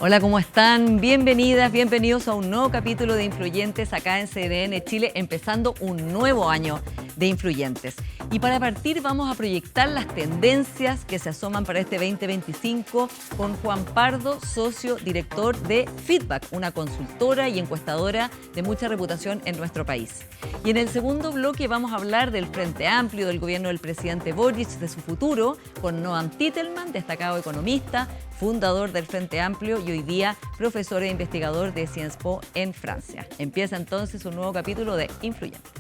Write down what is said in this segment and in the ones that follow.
Hola, ¿cómo están? Bienvenidas, bienvenidos a un nuevo capítulo de Influyentes acá en CDN Chile, empezando un nuevo año de Influyentes. Y para partir vamos a proyectar las tendencias que se asoman para este 2025 con Juan Pardo, socio director de Feedback, una consultora y encuestadora de mucha reputación en nuestro país. Y en el segundo bloque vamos a hablar del Frente Amplio, del gobierno del presidente Boric, de su futuro, con Noam Titelman, destacado economista, fundador del Frente Amplio y hoy día profesor e investigador de Sciences Po en Francia. Empieza entonces un nuevo capítulo de Influyentes.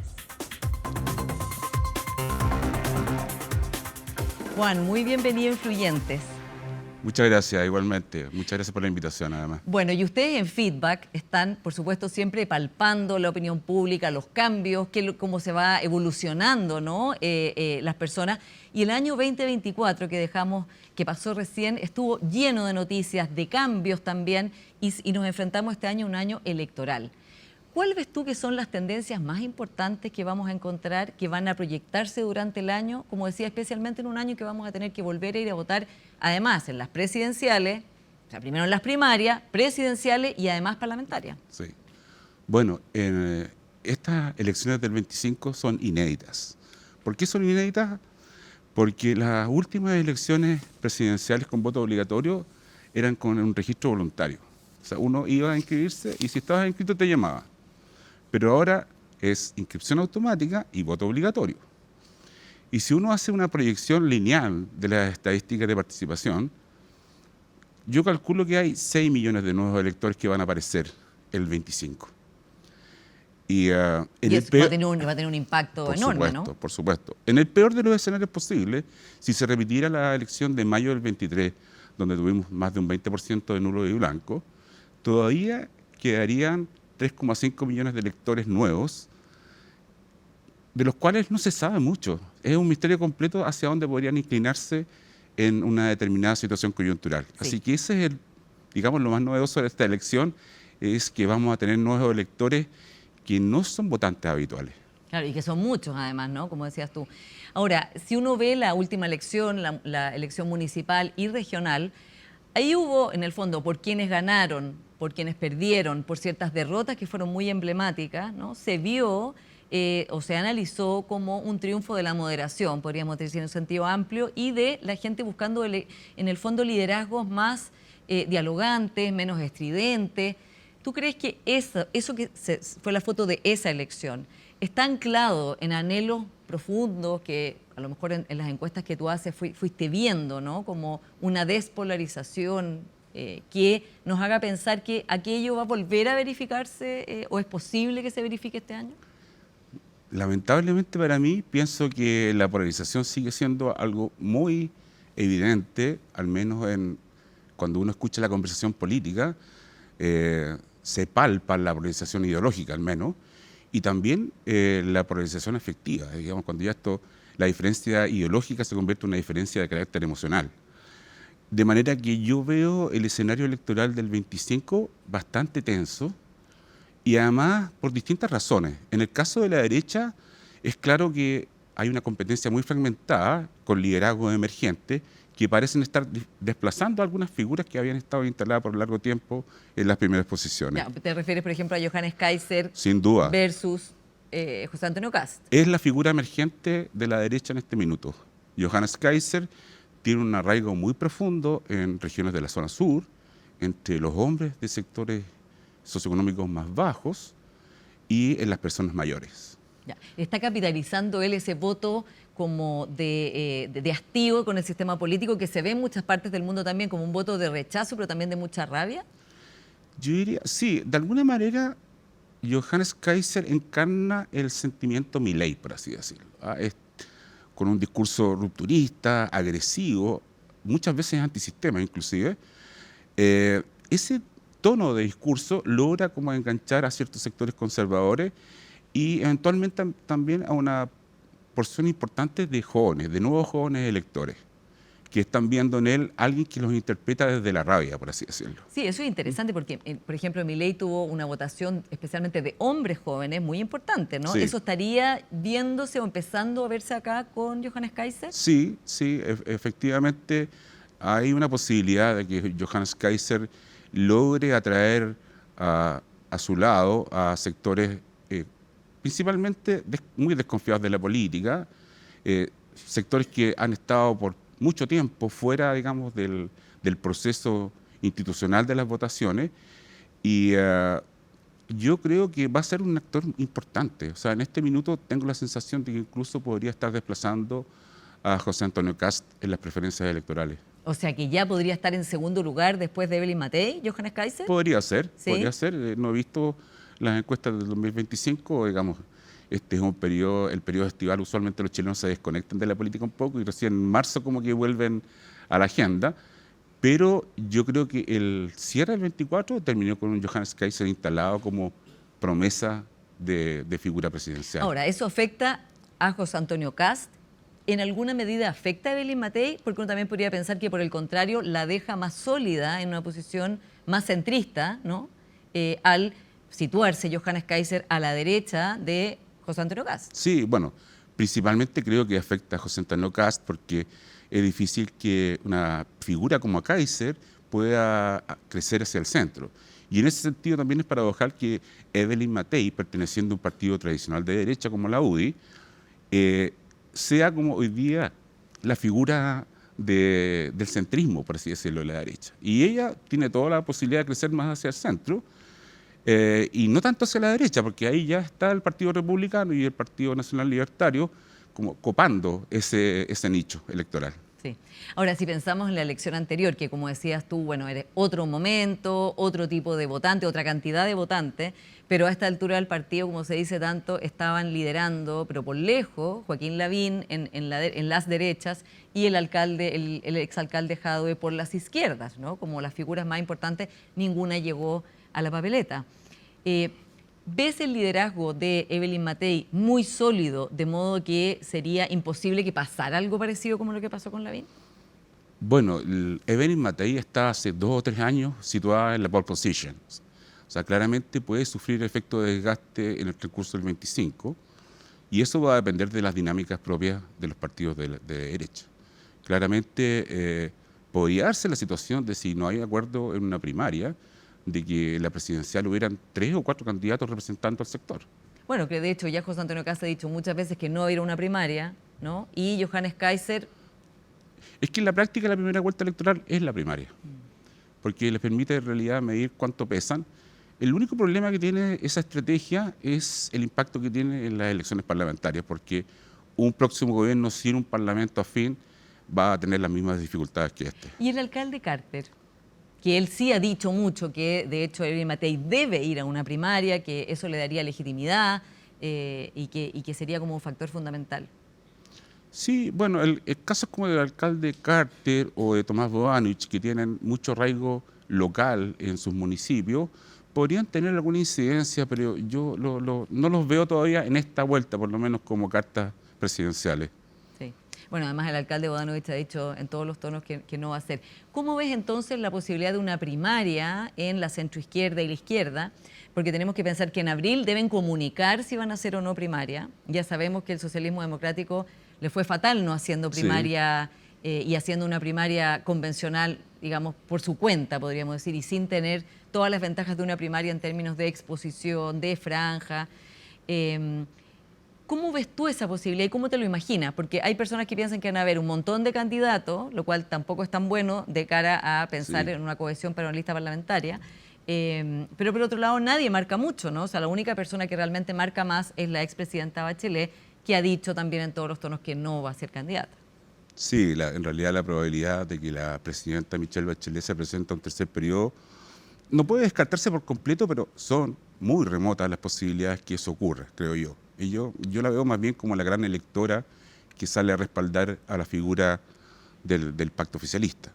Juan, muy bienvenido a Influyentes. Muchas gracias, igualmente. Muchas gracias por la invitación, además. Bueno, y ustedes en Feedback están, por supuesto, siempre palpando la opinión pública, los cambios, cómo se va evolucionando, ¿no? Las personas. Y el año 2024 que pasó recién, estuvo lleno de noticias, de cambios también, y nos enfrentamos este año a un año electoral. ¿Cuál ves tú que son las tendencias más importantes que vamos a encontrar, que van a proyectarse durante el año? Como decía, especialmente en un año que vamos a tener que volver a ir a votar, además en las presidenciales, o sea, primero en las primarias, presidenciales y además parlamentarias. Sí. Bueno, estas elecciones del 25 son inéditas. ¿Por qué son inéditas? Porque las últimas elecciones presidenciales con voto obligatorio eran con un registro voluntario. O sea, uno iba a inscribirse y si estabas inscrito te llamaba. Pero ahora es inscripción automática y voto obligatorio. Y si uno hace una proyección lineal de las estadísticas de participación, yo calculo que hay 6 millones de nuevos electores que van a aparecer el 25. Y eso va a tener un impacto enorme, ¿no? Por supuesto. En el peor de los escenarios posibles, si se repitiera la elección de mayo del 23, donde tuvimos más de un 20% de nulo y blanco, todavía quedarían 3,5 millones de electores nuevos, de los cuales no se sabe mucho. Es un misterio completo hacia dónde podrían inclinarse en una determinada situación coyuntural. Sí. Así que ese es digamos, lo más novedoso de esta elección, es que vamos a tener nuevos electores que no son votantes habituales. Claro, y que son muchos además, ¿no? Como decías tú. Ahora, si uno ve la última elección, la elección municipal y regional, ahí hubo, en el fondo, por quienes ganaron, por quienes perdieron, por ciertas derrotas que fueron muy emblemáticas, ¿no? Se vio o se analizó como un triunfo de la moderación, podríamos decir en un sentido amplio, y de la gente buscando, en el fondo, liderazgos más dialogantes, menos estridentes. ¿Tú crees que eso que fue la foto de esa elección está anclado en anhelos profundos que a lo mejor en las encuestas que tú haces fuiste viendo, ¿no? Como una despolarización que nos haga pensar que aquello va a volver a verificarse o es posible que se verifique este año? Lamentablemente para mí, pienso que la polarización sigue siendo algo muy evidente, al menos cuando uno escucha la conversación política, se palpa la polarización ideológica al menos, y también la polarización afectiva, digamos, cuando ya la diferencia ideológica se convierte en una diferencia de carácter emocional. De manera que yo veo el escenario electoral del 25 bastante tenso, y además por distintas razones. En el caso de la derecha, es claro que hay una competencia muy fragmentada con liderazgos emergentes que parecen estar desplazando algunas figuras que habían estado instaladas por largo tiempo en las primeras posiciones. Ya, ¿te refieres, por ejemplo, a Johannes Kaiser? Sin duda. Versus José Antonio Kast. Es la figura emergente de la derecha en este minuto. Johannes Kaiser tiene un arraigo muy profundo en regiones de la zona sur, entre los hombres de sectores socioeconómicos más bajos y en las personas mayores. Ya. ¿Está capitalizando él ese voto como de hastío con el sistema político que se ve en muchas partes del mundo también como un voto de rechazo, pero también de mucha rabia? Yo diría, sí, de alguna manera Johannes Kaiser encarna el sentimiento Milei, por así decirlo. Con un discurso rupturista, agresivo, muchas veces antisistema inclusive. Ese tono de discurso logra como enganchar a ciertos sectores conservadores y eventualmente también a una porción importante de jóvenes, de nuevos jóvenes electores, que están viendo en él alguien que los interpreta desde la rabia, por así decirlo. Sí, eso es interesante porque, por ejemplo, Milei tuvo una votación especialmente de hombres jóvenes muy importante, ¿no? Sí. ¿Eso estaría viéndose o empezando a verse acá con Johannes Kaiser? Sí, efectivamente hay una posibilidad de que Johannes Kaiser logre atraer a su lado a sectores principalmente muy desconfiados de la política, sectores que han estado por mucho tiempo fuera, digamos, del proceso institucional de las votaciones, y yo creo que va a ser un actor importante. O sea, en este minuto tengo la sensación de que incluso podría estar desplazando a José Antonio Kast en las preferencias electorales. O sea que ya podría estar en segundo lugar después de Evelyn Matei, Johannes Kaiser. Podría ser, ¿Sí? podría ser. No he visto las encuestas del 2025, digamos. Este es un periodo, el periodo estival, usualmente los chilenos se desconectan de la política un poco y recién en marzo como que vuelven a la agenda. Pero yo creo que el cierre del 24 terminó con un Johannes Kaiser instalado como promesa de figura presidencial. Ahora, ¿eso afecta a José Antonio Kast? ¿En alguna medida afecta a Evelyn Matei? Porque uno también podría pensar que, por el contrario, la deja más sólida en una posición más centrista, ¿no? Al situarse Johannes Kaiser a la derecha de José Antonio Kast. Sí, bueno, principalmente creo que afecta a José Antonio Kast porque es difícil que una figura como Kaiser pueda crecer hacia el centro. Y en ese sentido también es paradojal que Evelyn Matei, perteneciendo a un partido tradicional de derecha como la UDI, sea como hoy día la figura del centrismo, por así decirlo, de la derecha. Y ella tiene toda la posibilidad de crecer más hacia el centro, y no tanto hacia la derecha, porque ahí ya está el Partido Republicano y el Partido Nacional Libertario como copando ese nicho electoral. Sí. Ahora, si pensamos en la elección anterior, que como decías tú, bueno, era otro momento, otro tipo de votante, otra cantidad de votantes, pero a esta altura del partido, como se dice tanto, estaban liderando, pero por lejos, Joaquín Lavín en las derechas y el alcalde, el exalcalde Jadwe por las izquierdas, ¿no? Como las figuras más importantes, ninguna llegó a la papeleta. ¿Ves el liderazgo de Evelyn Matei muy sólido, de modo que sería imposible que pasara algo parecido como lo que pasó con Lavín? Bueno, Evelyn Matei está hace 2 o 3 años situada en la pole position. O sea, claramente puede sufrir efecto de desgaste en el transcurso del 25, y eso va a depender de las dinámicas propias de los partidos de derecha. Claramente podría darse la situación de, si no hay acuerdo en una primaria, de que la presidencial hubieran 3 o 4 candidatos representando al sector. Bueno, que de hecho ya José Antonio Kast ha dicho muchas veces que no va a ir a una primaria, ¿no? Y Johannes Kaiser... Es que en la práctica la primera vuelta electoral es la primaria, porque les permite en realidad medir cuánto pesan. El único problema que tiene esa estrategia es el impacto que tiene en las elecciones parlamentarias, porque un próximo gobierno sin un parlamento afín va a tener las mismas dificultades que este. ¿Y el alcalde Carter? Que él sí ha dicho mucho que, de hecho, Evelyn Matei debe ir a una primaria, que eso le daría legitimidad y que sería como un factor fundamental. Sí, bueno, el caso es como del alcalde Carter o de Tomás Boanovich, que tienen mucho arraigo local en sus municipios, podrían tener alguna incidencia, pero yo no los veo todavía en esta vuelta, por lo menos como cartas presidenciales. Sí. Bueno, además el alcalde Bodanovich ha dicho en todos los tonos que no va a ser. ¿Cómo ves entonces la posibilidad de una primaria en la centroizquierda y la izquierda? Porque tenemos que pensar que en abril deben comunicar si van a hacer o no primaria. Ya sabemos que el socialismo democrático le fue fatal no haciendo primaria y haciendo una primaria convencional, digamos, por su cuenta, podríamos decir, y sin tener todas las ventajas de una primaria en términos de exposición, de franja. ¿Cómo ves tú esa posibilidad y cómo te lo imaginas? Porque hay personas que piensan que van a haber un montón de candidatos, lo cual tampoco es tan bueno de cara a pensar en una cohesión para una lista parlamentaria. Pero por otro lado, nadie marca mucho, ¿no? O sea, la única persona que realmente marca más es la expresidenta Bachelet, que ha dicho también en todos los tonos que no va a ser candidata. Sí, en realidad la probabilidad de que la presidenta Michelle Bachelet se presente a un tercer periodo no puede descartarse por completo, pero son muy remotas las posibilidades que eso ocurra, creo yo. Y yo la veo más bien como la gran electora que sale a respaldar a la figura del pacto oficialista.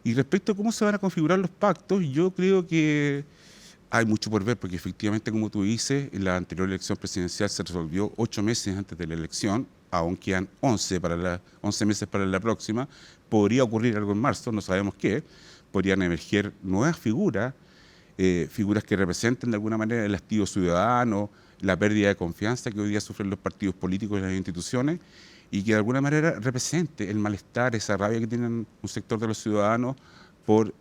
Y respecto a cómo se van a configurar los pactos, yo creo que hay mucho por ver, porque efectivamente, como tú dices, en la anterior elección presidencial se resolvió 8 meses antes de la elección, aún quedan 11 meses para la próxima. Podría ocurrir algo en marzo, no sabemos qué. Podrían emerger nuevas figuras, figuras que representen de alguna manera el hastío ciudadano, la pérdida de confianza que hoy día sufren los partidos políticos y las instituciones, y que de alguna manera represente el malestar, esa rabia que tienen un sector de los ciudadanos por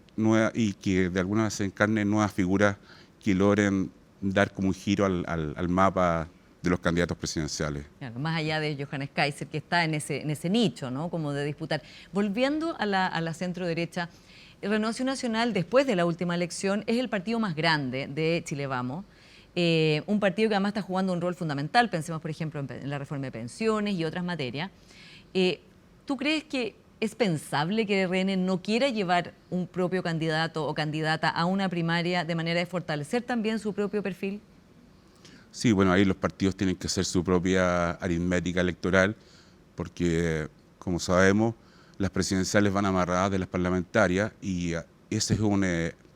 y que de alguna manera se encarnen nuevas figuras que logren dar como un giro al mapa de los candidatos presidenciales. Claro, más allá de Johannes Kaiser, que está en ese nicho, ¿no? Como de disputar. Volviendo a la centro derecha, Renovación Nacional, después de la última elección, es el partido más grande de Chile Vamos. Un partido que además está jugando un rol fundamental, pensemos por ejemplo en la reforma de pensiones y otras materias. ¿Tú crees que es pensable que RN no quiera llevar un propio candidato o candidata a una primaria de manera de fortalecer también su propio perfil? Sí, bueno, ahí los partidos tienen que hacer su propia aritmética electoral, porque, como sabemos, las presidenciales van amarradas de las parlamentarias y ese es un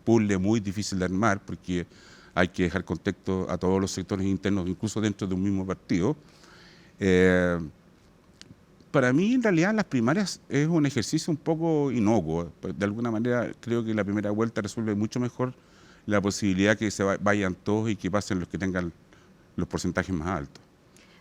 puzzle muy difícil de armar, porque hay que dejar contexto a todos los sectores internos, incluso dentro de un mismo partido. Para mí, en realidad, las primarias es un ejercicio un poco inocuo. De alguna manera, creo que la primera vuelta resuelve mucho mejor la posibilidad que se vayan todos y que pasen los que tengan los porcentajes más altos.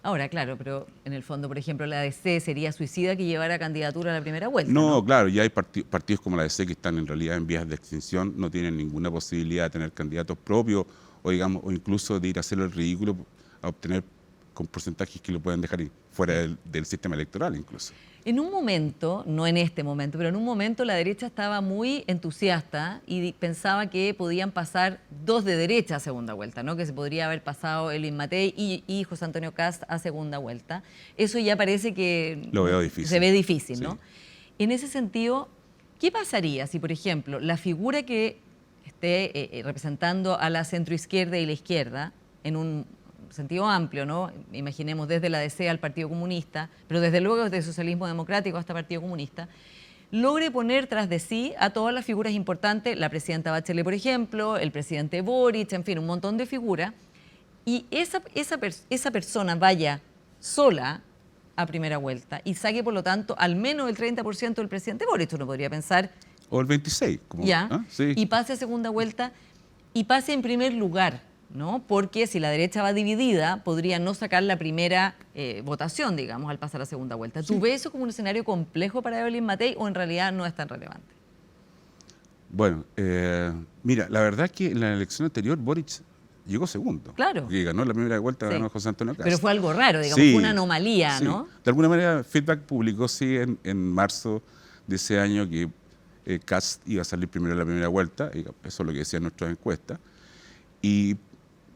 Ahora, claro, pero en el fondo, por ejemplo, la ADC sería suicida que llevara candidatura a la primera vuelta, ¿no? No, claro, ya hay partidos como la ADC que están en realidad en vías de extinción, no tienen ninguna posibilidad de tener candidatos propios o, digamos, o incluso de ir a hacer el ridículo a obtener con porcentajes que lo pueden dejar fuera del sistema electoral incluso. En un momento, no en este momento, pero en un momento la derecha estaba muy entusiasta y pensaba que podían pasar dos de derecha a segunda vuelta, ¿no? Que se podría haber pasado Elvin Matei y José Antonio Kast a segunda vuelta. Eso ya parece que lo veo difícil. Se ve difícil, ¿no? Sí. En ese sentido, ¿qué pasaría si, por ejemplo, la figura que esté representando a la centroizquierda y la izquierda en un sentido amplio, ¿no? Imaginemos desde la DC al Partido Comunista, pero desde luego desde el socialismo democrático hasta el Partido Comunista, logre poner tras de sí a todas las figuras importantes, la presidenta Bachelet, por ejemplo, el presidente Boric, en fin, un montón de figuras, y esa persona vaya sola a primera vuelta y saque, por lo tanto, al menos el 30% del presidente Boric, uno podría pensar. O el 26%. Como, ya, ¿ah? Sí. Y pase a segunda vuelta y pase en primer lugar, ¿no? Porque si la derecha va dividida, podría no sacar la primera votación, digamos, al pasar a segunda vuelta. ¿Tú ves eso como un escenario complejo para Evelyn Matei o en realidad no es tan relevante? Bueno, mira, la verdad es que en la elección anterior Boric llegó segundo. Claro. Y ganó la primera vuelta, Sí. ganó José Antonio Kast. Pero fue algo raro, digamos, Sí, fue una anomalía, sí. ¿no? De alguna manera, Feedback publicó, sí, en marzo de ese año que Kast iba a salir primero en la primera vuelta, y eso es lo que decían nuestras encuestas. Y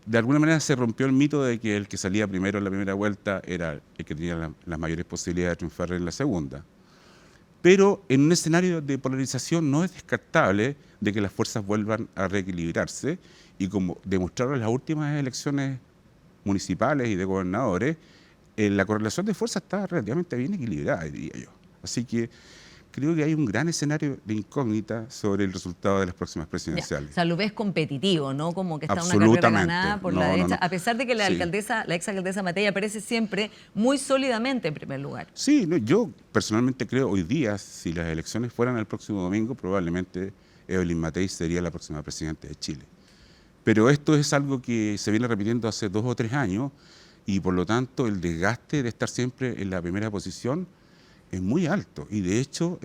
de alguna manera se rompió el mito de que el que salía primero en la primera vuelta era el que tenía las mayores posibilidades de triunfar en la segunda. Pero en un escenario de polarización no es descartable de que las fuerzas vuelvan a reequilibrarse y como demostraron las últimas elecciones municipales y de gobernadores, la correlación de fuerzas está relativamente bien equilibrada, diría yo. Así que creo que hay un gran escenario de incógnita sobre el resultado de las próximas presidenciales. Ya. O sea, lo ves competitivo, ¿no? Como que está una Absolutamente. carrera ganada por la derecha, No. a pesar de que la Sí. exalcaldesa Matei aparece siempre muy sólidamente en primer lugar. Sí, no, yo personalmente creo hoy día, si las elecciones fueran el próximo domingo, probablemente Evelyn Matei sería la próxima presidenta de Chile. Pero esto es algo que se viene repitiendo hace 2 o 3 años y por lo tanto el desgaste de estar siempre en la primera posición es muy alto y de hecho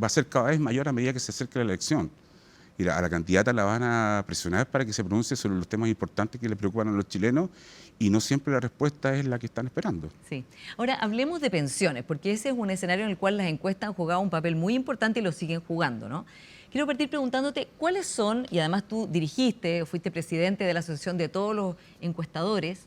va a ser cada vez mayor a medida que se acerque la elección. Y a la candidata la van a presionar para que se pronuncie sobre los temas importantes que le preocupan a los chilenos y no siempre la respuesta es la que están esperando. Sí. Ahora, hablemos de pensiones, porque ese es un escenario en el cual las encuestas han jugado un papel muy importante y lo siguen jugando, ¿no? Quiero partir preguntándote cuáles son, y además tú dirigiste, fuiste presidente de la asociación de todos los encuestadores,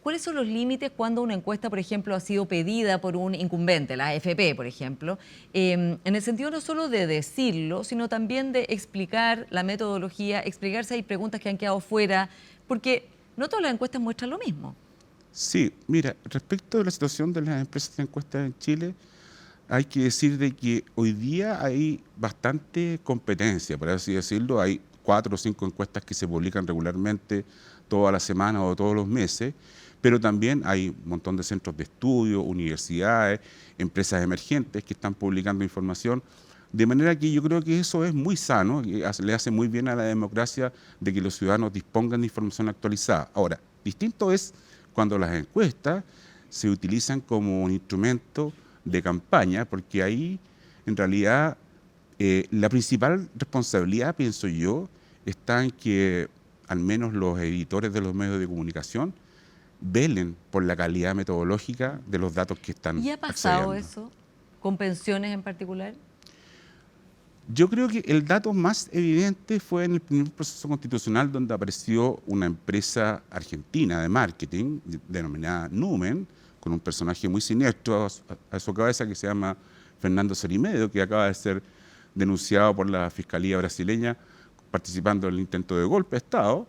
¿cuáles son los límites cuando una encuesta, por ejemplo, ha sido pedida por un incumbente, la AFP, por ejemplo, en el sentido no solo de decirlo, sino también de explicar la metodología, explicar si hay preguntas que han quedado fuera, porque no todas las encuestas muestran lo mismo. Sí, mira, respecto a la situación de las empresas de encuestas en Chile, hay que decir de que hoy día hay bastante competencia, por así decirlo. Hay 4 o 5 encuestas que se publican regularmente todas las semanas o todos los meses, pero también hay un montón de centros de estudio, universidades, empresas emergentes que están publicando información, de manera que yo creo que eso es muy sano, y le hace muy bien a la democracia de que los ciudadanos dispongan de información actualizada. Ahora, distinto es cuando las encuestas se utilizan como un instrumento de campaña, porque ahí en realidad La principal responsabilidad, pienso yo, está en que al menos los editores de los medios de comunicación velen por la calidad metodológica de los datos que están ¿Y ha pasado accediendo. eso con pensiones en particular? Yo creo que el dato más evidente fue en el primer proceso constitucional, donde apareció una empresa argentina de marketing denominada Numen, con un personaje muy siniestro a su cabeza que se llama Fernando Sorimedo, que acaba de ser denunciado por la Fiscalía brasileña participando en el intento de golpe de Estado.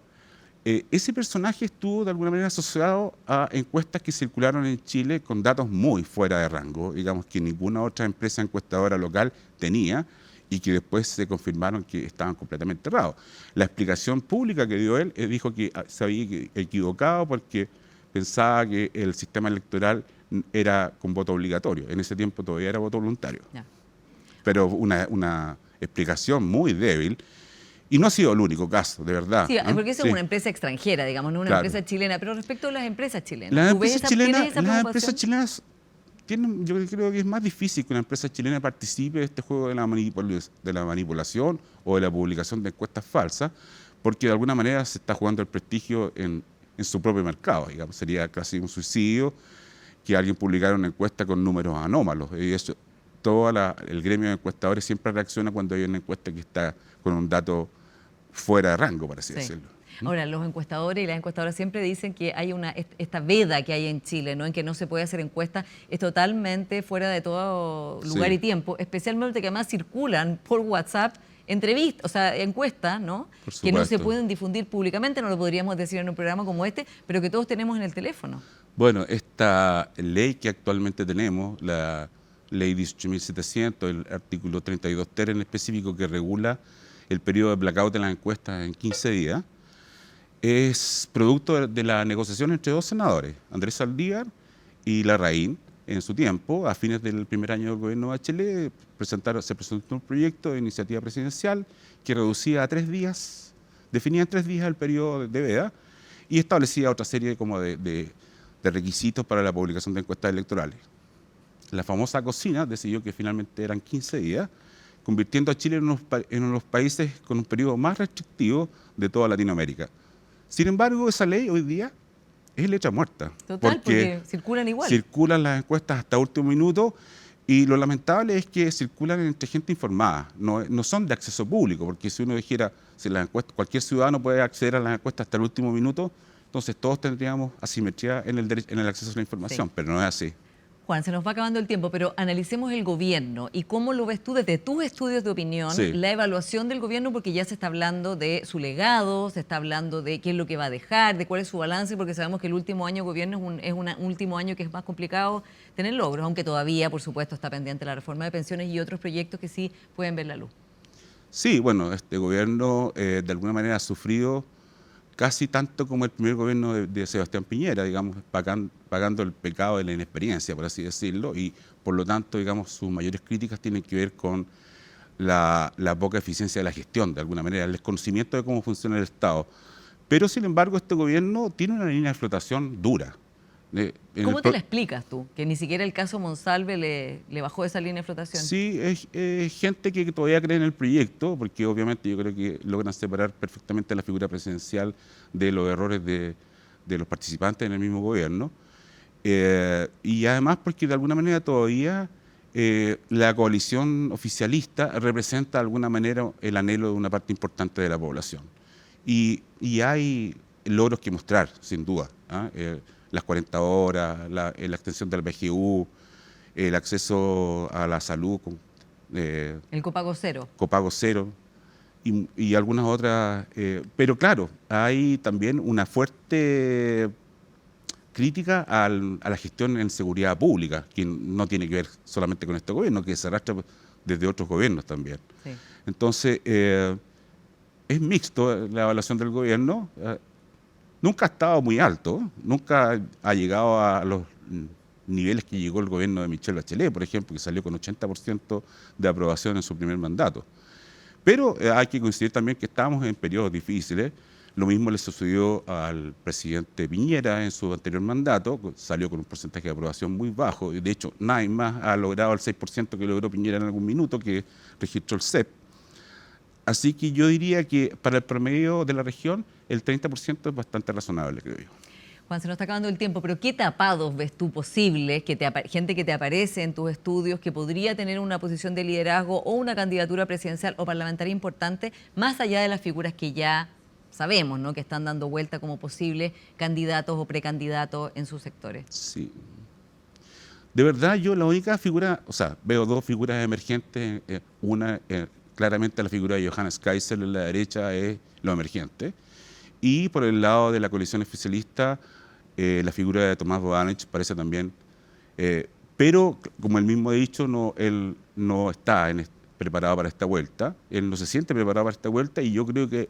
Ese personaje estuvo de alguna manera asociado a encuestas que circularon en Chile con datos muy fuera de rango, digamos que ninguna otra empresa encuestadora local tenía, y que después se confirmaron que estaban completamente errados. La explicación pública que dio él, dijo que se había equivocado porque pensaba que el sistema electoral era con voto obligatorio. En ese tiempo todavía era voto voluntario. Ya. Pero una explicación muy débil. Y no ha sido el único caso, de verdad. Sí, ¿no? porque eso Sí. es una empresa extranjera, digamos, no una Claro. empresa chilena. Pero respecto a las empresas chilenas, Las ¿tú ves empresas ¿tienes chilenas, esa las preocupación? empresas chilenas tienen, yo creo que es más difícil que una empresa chilena participe de este juego de la manipulación o de la publicación de encuestas falsas, porque de alguna manera se está jugando el prestigio en su propio mercado. Digamos, sería casi un suicidio que alguien publicara una encuesta con números anómalos. Y eso, el gremio de encuestadores siempre reacciona cuando hay una encuesta que está con un dato fuera de rango, por así Sí. decirlo. Ahora, los encuestadores y las encuestadoras siempre dicen que hay esta veda que hay en Chile, ¿no? En que no se puede hacer encuestas, es totalmente fuera de todo lugar Sí. y tiempo, especialmente que además circulan por WhatsApp entrevistas, o sea, encuestas, ¿no? Por Que no se supuesto. pueden difundir públicamente, no lo podríamos decir en un programa como este, pero que todos tenemos en el teléfono. Bueno, esta ley que actualmente tenemos, la ley 18.700, el artículo 32 ter en específico, que regula el periodo de blackout de las encuestas en 15 días, es producto de la negociación entre dos senadores, Andrés Saldívar y Larraín, en su tiempo, a fines del primer año del gobierno de Bachelet, se presentó un proyecto de iniciativa presidencial que reducía a 3 días, definía en 3 días el periodo de veda y establecía otra serie como de requisitos para la publicación de encuestas electorales. La famosa cocina decidió que finalmente eran 15 días, convirtiendo a Chile en uno de los países con un periodo más restrictivo de toda Latinoamérica. Sin embargo, esa ley hoy día es letra muerta. Total, porque circulan igual. Circulan las encuestas hasta último minuto y lo lamentable es que circulan entre gente informada, no son de acceso público, porque si uno dijera, si las encuestas, cualquier ciudadano puede acceder a las encuestas hasta el último minuto, entonces todos tendríamos asimetría en el acceso a la información, Sí. pero no es así. Juan, se nos va acabando el tiempo, pero analicemos el gobierno y cómo lo ves tú desde tus estudios de opinión, Sí. la evaluación del gobierno, porque ya se está hablando de su legado, se está hablando de qué es lo que va a dejar, de cuál es su balance, porque sabemos que el último año de gobierno un último año que es más complicado tener logros, aunque todavía, por supuesto, está pendiente la reforma de pensiones y otros proyectos que sí pueden ver la luz. Sí, bueno, este gobierno de alguna manera ha sufrido casi tanto como el primer gobierno de Sebastián Piñera, digamos, pagando el pecado de la inexperiencia, por así decirlo, y por lo tanto, digamos, sus mayores críticas tienen que ver con la poca eficiencia de la gestión, de alguna manera, el desconocimiento de cómo funciona el Estado. Pero, sin embargo, este gobierno tiene una línea de flotación dura. ¿Cómo te la explicas tú? Que ni siquiera el caso Monsalve le bajó esa línea de flotación. Sí, es gente que todavía cree en el proyecto, porque obviamente yo creo que logran separar perfectamente la figura presidencial de los errores de los participantes en el mismo gobierno. Y además porque de alguna manera todavía la coalición oficialista representa de alguna manera el anhelo de una parte importante de la población. Y hay logros que mostrar, sin duda, ¿ah? Las 40 horas, la extensión del BGU, el acceso a la salud, El copago cero. copago cero y algunas otras. Pero claro, hay también una fuerte crítica a la gestión en seguridad pública, que no tiene que ver solamente con este gobierno, que se arrastra desde otros gobiernos también. Sí. Entonces, es mixto la evaluación del gobierno. Nunca ha estado muy alto, nunca ha llegado a los niveles que llegó el gobierno de Michelle Bachelet, por ejemplo, que salió con 80% de aprobación en su primer mandato. Pero hay que coincidir también que estamos en periodos difíciles. Lo mismo le sucedió al presidente Piñera en su anterior mandato, salió con un porcentaje de aprobación muy bajo, y de hecho nadie más ha logrado el 6% que logró Piñera en algún minuto, que registró el CEP. Así que yo diría que para el promedio de la región, el 30% es bastante razonable, creo yo. Juan, se nos está acabando el tiempo, pero ¿qué tapados ves tú posibles, gente que te aparece en tus estudios, que podría tener una posición de liderazgo o una candidatura presidencial o parlamentaria importante, más allá de las figuras que ya sabemos, ¿no?, que están dando vuelta como posibles candidatos o precandidatos en sus sectores? Sí. De verdad, yo la única figura, o sea, veo dos figuras emergentes. Una, claramente la figura de Johannes Kaiser en la derecha es lo emergente. Y por el lado de la coalición oficialista, la figura de Tomás Bodanich parece también, pero como él mismo ha dicho, él no está preparado para esta vuelta, él no se siente preparado para esta vuelta, y yo creo que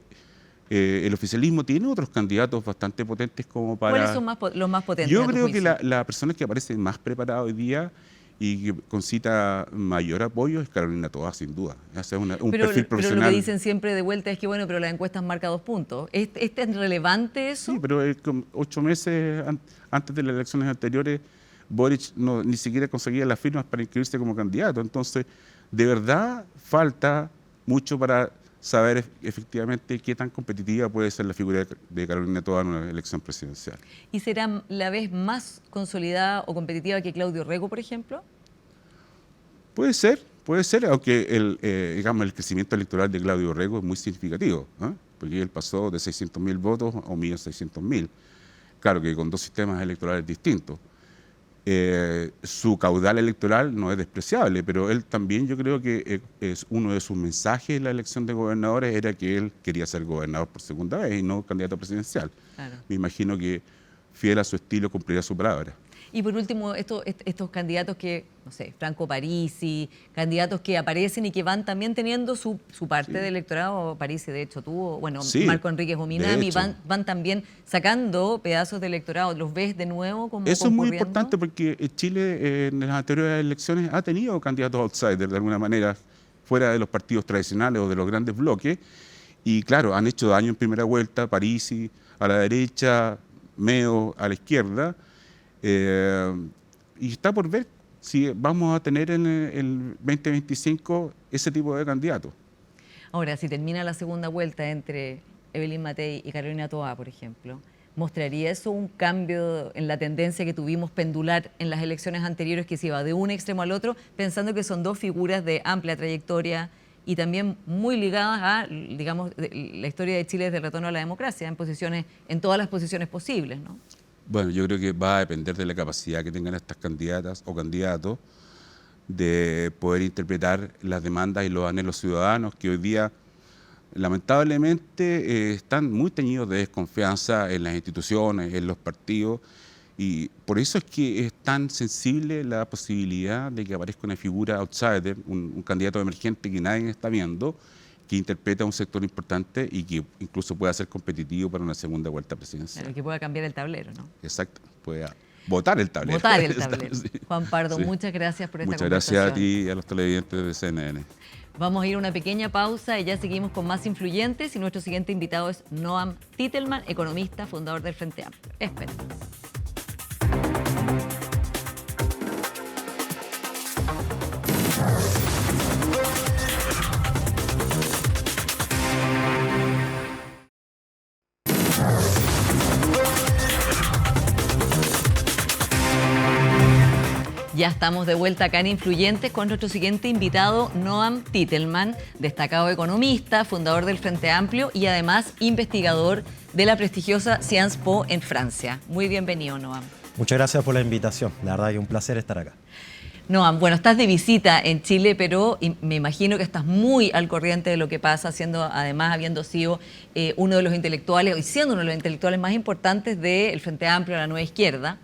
el oficialismo tiene otros candidatos bastante potentes como para... ¿Cuáles son los más potentes? Yo creo que la persona que aparece más preparada hoy día y que concita mayor apoyo es Carolina Toá, sin duda. Ese es un perfil profesional. Pero lo que dicen siempre de vuelta es que, bueno, pero la encuesta marca 2 puntos. ¿Es relevante eso? Sí, pero 8 meses antes de las elecciones anteriores, Boric ni siquiera conseguía las firmas para inscribirse como candidato. Entonces, de verdad, falta mucho para saber efectivamente qué tan competitiva puede ser la figura de Carolina Toá en una elección presidencial. ¿Y será la vez más consolidada o competitiva que Claudio Rego, por ejemplo? Puede ser, aunque el crecimiento electoral de Claudio Rego es muy significativo, ¿eh? Porque él pasó de 600.000 votos a 1.600.000. Claro que con dos sistemas electorales distintos. Su caudal electoral no es despreciable, pero él también, yo creo que es uno de sus mensajes en la elección de gobernadores era que él quería ser gobernador por segunda vez y no candidato presidencial. Claro. Me imagino que, fiel a su estilo, cumplirá su palabra. Y por último, estos candidatos que, no sé, Franco Parisi, candidatos que aparecen y que van también teniendo su parte de electorado. Parisi, de hecho, tuvo, bueno, Sí, Marco Enríquez Ominami, van también sacando pedazos de electorado. ¿Los ves de nuevo como Eso es muy concurriendo? importante porque Chile en las anteriores elecciones ha tenido candidatos outsiders de alguna manera, fuera de los partidos tradicionales o de los grandes bloques, y claro, han hecho daño en primera vuelta, Parisi a la derecha, Meo a la izquierda, y está por ver si vamos a tener en el 2025 ese tipo de candidatos. Ahora, si termina la segunda vuelta entre Evelyn Matei y Carolina Toá, por ejemplo, ¿mostraría eso un cambio en la tendencia que tuvimos pendular en las elecciones anteriores, que se iba de un extremo al otro, pensando que son dos figuras de amplia trayectoria y también muy ligadas a, digamos, la historia de Chile desde el retorno a la democracia, en todas las posiciones posibles, ¿no? Bueno, yo creo que va a depender de la capacidad que tengan estas candidatas o candidatos de poder interpretar las demandas y los anhelos ciudadanos que hoy día lamentablemente están muy teñidos de desconfianza en las instituciones, en los partidos, y por eso es que es tan sensible la posibilidad de que aparezca una figura outsider, un candidato emergente que nadie está viendo, que interpreta un sector importante y que incluso pueda ser competitivo para una segunda vuelta presidencial. Claro, que pueda cambiar el tablero, ¿no? Exacto, pueda votar el tablero. Votar el tablero. Sí. Juan Pardo, Sí. muchas gracias por esta Muchas conversación. gracias a ti y a los televidentes de CNN. Vamos a ir a una pequeña pausa y ya seguimos con más influyentes, y nuestro siguiente invitado es Noam Titelman, economista, fundador del Frente Amplio. Esperen. Ya estamos de vuelta acá en Influyentes con nuestro siguiente invitado, Noam Titelman, destacado economista, fundador del Frente Amplio y además investigador de la prestigiosa Sciences Po en Francia. Muy bienvenido, Noam. Muchas gracias por la invitación. La verdad que es un placer estar acá. Noam, bueno, estás de visita en Chile, pero me imagino que estás muy al corriente de lo que pasa, habiendo sido uno de los intelectuales, y siendo uno de los intelectuales más importantes del Frente Amplio, la Nueva Izquierda.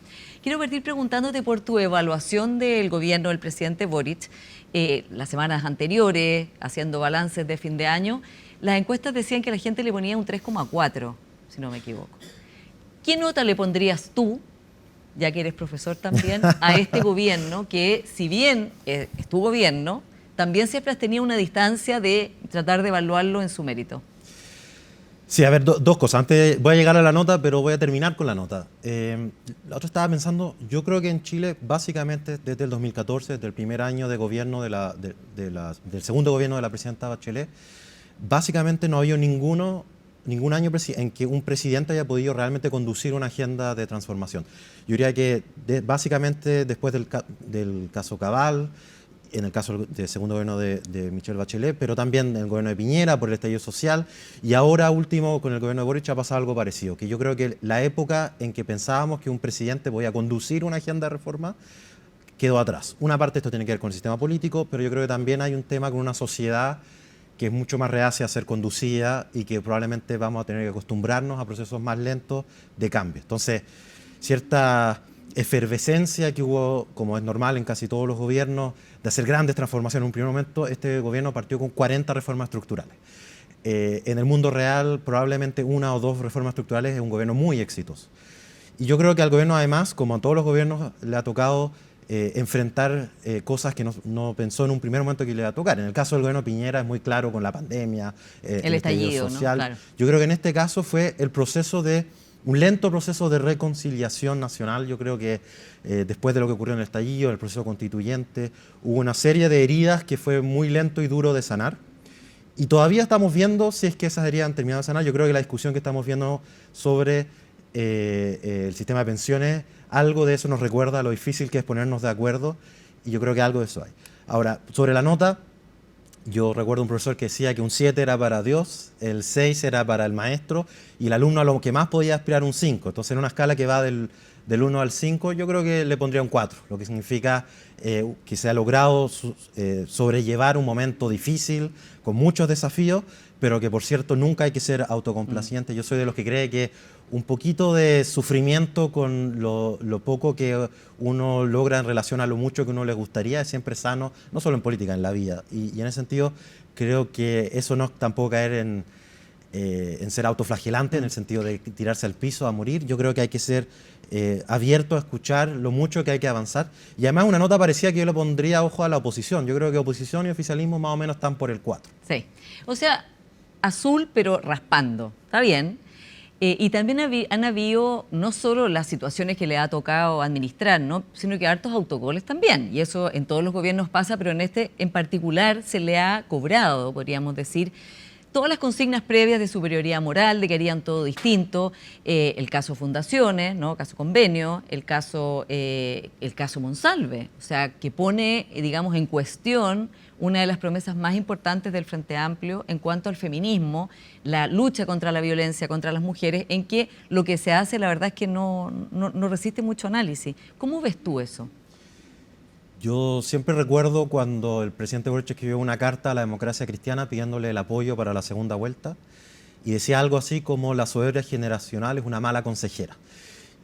Quiero partir preguntándote por tu evaluación del gobierno del presidente Boric. Las semanas anteriores, haciendo balances de fin de año, las encuestas decían que la gente le ponía un 3,4, si no me equivoco. ¿Qué nota le pondrías tú, ya que eres profesor también, a este gobierno que, si bien es tu gobierno, también siempre has tenido una distancia de tratar de evaluarlo en su mérito? Sí, a ver, dos cosas. Antes voy a llegar a la nota, pero voy a terminar con la nota. La otra estaba pensando, yo creo que en Chile, básicamente desde el 2014, desde el primer año de gobierno del segundo gobierno de la presidenta Bachelet, básicamente no ha habido ningún año en que un presidente haya podido realmente conducir una agenda de transformación. Yo diría que básicamente después del caso Cabal, en el caso del segundo gobierno de Michelle Bachelet, pero también en el gobierno de Piñera por el estallido social, y ahora último con el gobierno de Boric ha pasado algo parecido, que yo creo que la época en que pensábamos que un presidente podía conducir una agenda de reforma quedó atrás. Una parte de esto tiene que ver con el sistema político, pero yo creo que también hay un tema con una sociedad que es mucho más reacia a ser conducida y que probablemente vamos a tener que acostumbrarnos a procesos más lentos de cambio. Entonces, cierta efervescencia que hubo, como es normal en casi todos los gobiernos, de hacer grandes transformaciones en un primer momento, este gobierno partió con 40 reformas estructurales. En el mundo real, probablemente 1 o 2 reformas estructurales es un gobierno muy exitoso. Y yo creo que al gobierno, además, como a todos los gobiernos, le ha tocado enfrentar cosas que no pensó en un primer momento que le iba a tocar. En el caso del gobierno Piñera es muy claro con la pandemia, el estallido social. ¿no? Claro. Yo creo que en este caso fue un lento proceso de reconciliación nacional. Yo creo que después de lo que ocurrió en el estallido, en el proceso constituyente, hubo una serie de heridas que fue muy lento y duro de sanar. Y todavía estamos viendo si es que esas heridas han terminado de sanar. Yo creo que la discusión que estamos viendo sobre el sistema de pensiones, algo de eso nos recuerda lo difícil que es ponernos de acuerdo, y yo creo que algo de eso hay. Ahora, sobre la nota, yo recuerdo un profesor que decía que un 7 era para Dios, el 6 era para el maestro, y el alumno a lo que más podía aspirar un 5. Entonces, en una escala que va del 1 al 5, yo creo que le pondría un 4, lo que significa que se ha logrado sobrellevar un momento difícil, con muchos desafíos, pero que, por cierto, nunca hay que ser autocomplaciente. Yo soy de los que cree que un poquito de sufrimiento con lo poco que uno logra en relación a lo mucho que uno le gustaría es siempre sano, no solo en política, en la vida. Y en ese sentido, creo que eso no es tampoco caer en ser autoflagelante, en el sentido de tirarse al piso a morir. Yo creo que hay que ser abierto a escuchar lo mucho que hay que avanzar. Y además una nota parecía que yo le pondría ojo a la oposición. Yo creo que oposición y oficialismo más o menos están por el 4. Sí. O sea, azul pero raspando. Está bien. Y también han habido no solo las situaciones que le ha tocado administrar, ¿no?, sino que hartos autogoles también. Y eso en todos los gobiernos pasa, pero en este en particular se le ha cobrado, podríamos decir, todas las consignas previas de superioridad moral, de que harían todo distinto, el caso Fundaciones, ¿no?, caso Convenio, el caso Monsalve, o sea, que pone, digamos, en cuestión una de las promesas más importantes del Frente Amplio en cuanto al feminismo, la lucha contra la violencia contra las mujeres, en que lo que se hace, la verdad es que no resiste mucho análisis. ¿Cómo ves tú eso? Yo siempre recuerdo cuando el presidente Boric escribió una carta a la democracia cristiana pidiéndole el apoyo para la segunda vuelta, y decía algo así como: la soberbia generacional es una mala consejera.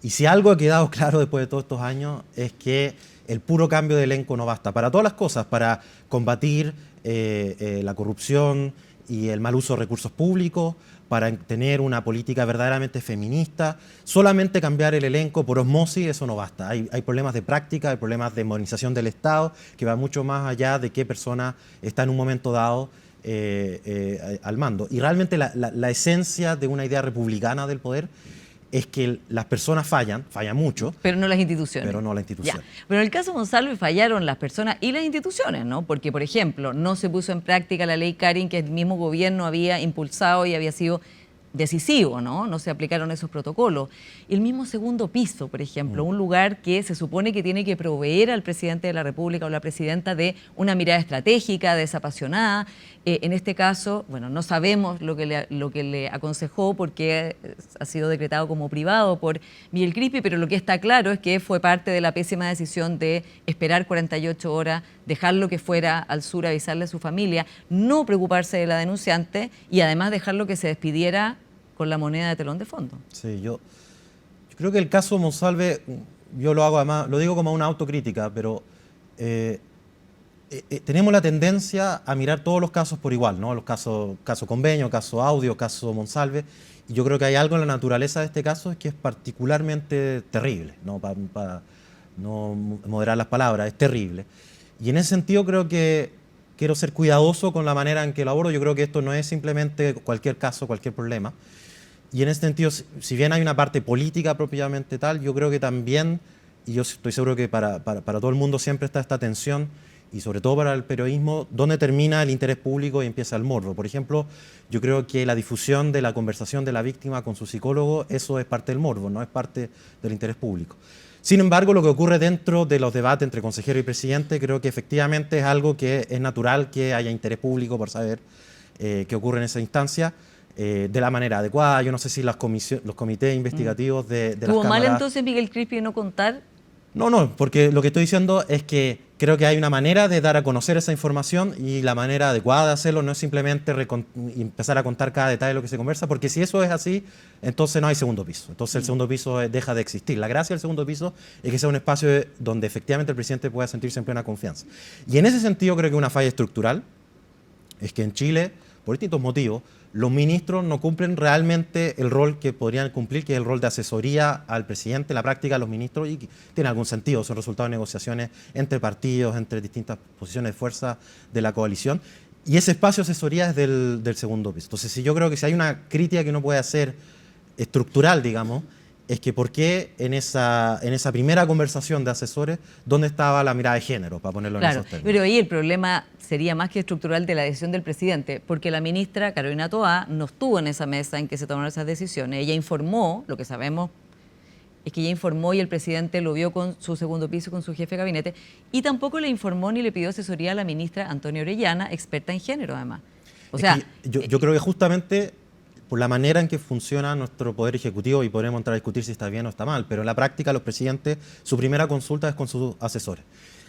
Y si algo ha quedado claro después de todos estos años es que el puro cambio de elenco no basta para todas las cosas, para combatir la corrupción y el mal uso de recursos públicos, para tener una política verdaderamente feminista. Solamente cambiar el elenco por osmosis, eso no basta. Hay problemas de práctica, hay problemas de modernización del Estado, que va mucho más allá de qué persona está en un momento dado al mando. Y realmente la esencia de una idea republicana del poder es que las personas fallan mucho. Pero no las instituciones. Pero no las instituciones. Ya. Pero en el caso Monsalve fallaron las personas y las instituciones, ¿no? Porque, por ejemplo, no se puso en práctica la ley Karin que el mismo gobierno había impulsado y había sido decisivo, ¿no? No se aplicaron esos protocolos. El mismo segundo piso, por ejemplo, un lugar que se supone que tiene que proveer al presidente de la República o la presidenta de una mirada estratégica, desapasionada. En este caso, bueno, no sabemos lo que le aconsejó porque ha sido decretado como privado por Miguel Crispi, pero lo que está claro es que fue parte de la pésima decisión de esperar 48 horas, dejarlo que fuera al sur, avisarle a su familia, no preocuparse de la denunciante y además dejarlo que se despidiera con la moneda de telón de fondo. Sí, yo creo que el caso Monsalve, yo lo hago además, lo digo como una autocrítica, pero tenemos la tendencia a mirar todos los casos por igual, ¿no? Los caso Convenio, caso Audio, caso Monsalve, y yo creo que hay algo en la naturaleza de este caso que es particularmente terrible, ¿no? Para no moderar las palabras, es terrible. Y en ese sentido creo que quiero ser cuidadoso con la manera en que lo abordo. Yo creo que esto no es simplemente cualquier caso, cualquier problema. Y en ese sentido, si bien hay una parte política propiamente tal, yo creo que también, y yo estoy seguro que para todo el mundo siempre está esta tensión, y sobre todo para el periodismo, dónde termina el interés público y empieza el morbo. Por ejemplo, yo creo que la difusión de la conversación de la víctima con su psicólogo, eso es parte del morbo, no es parte del interés público. Sin embargo, lo que ocurre dentro de los debates entre consejero y presidente, creo que efectivamente es algo que es natural que haya interés público por saber qué ocurre en esa instancia. De la manera adecuada. Yo no sé si los comités investigativos de las ¿Tuvo mal cámaras... entonces Miguel Crispi de no contar? No, porque lo que estoy diciendo es que creo que hay una manera de dar a conocer esa información y la manera adecuada de hacerlo no es simplemente empezar a contar cada detalle de lo que se conversa, porque si eso es así, entonces no hay segundo piso. Entonces el segundo piso deja de existir. La gracia del segundo piso es que sea un espacio donde efectivamente el presidente pueda sentirse en plena confianza. Y en ese sentido creo que una falla estructural es que en Chile, por distintos motivos, los ministros no cumplen realmente el rol que podrían cumplir, que es el rol de asesoría al presidente. En la práctica, los ministros, y tiene algún sentido, son resultado de negociaciones entre partidos, entre distintas posiciones de fuerza de la coalición. Y ese espacio de asesoría es del segundo piso. Entonces, yo creo que si hay una crítica que uno puede hacer estructural, digamos, es que por qué en esa primera conversación de asesores, ¿dónde estaba la mirada de género, para ponerlo en esos términos? Pero ahí el problema sería más que estructural de la decisión del presidente, porque la ministra Carolina Toá no estuvo en esa mesa en que se tomaron esas decisiones. Ella informó, lo que sabemos es que ella informó y el presidente lo vio con su segundo piso, con su jefe de gabinete, y tampoco le informó ni le pidió asesoría a la ministra Antonia Orellana, experta en género además. O sea, yo creo que justamente por la manera en que funciona nuestro poder ejecutivo, y podremos entrar a discutir si está bien o está mal, pero en la práctica los presidentes, su primera consulta es con sus asesores.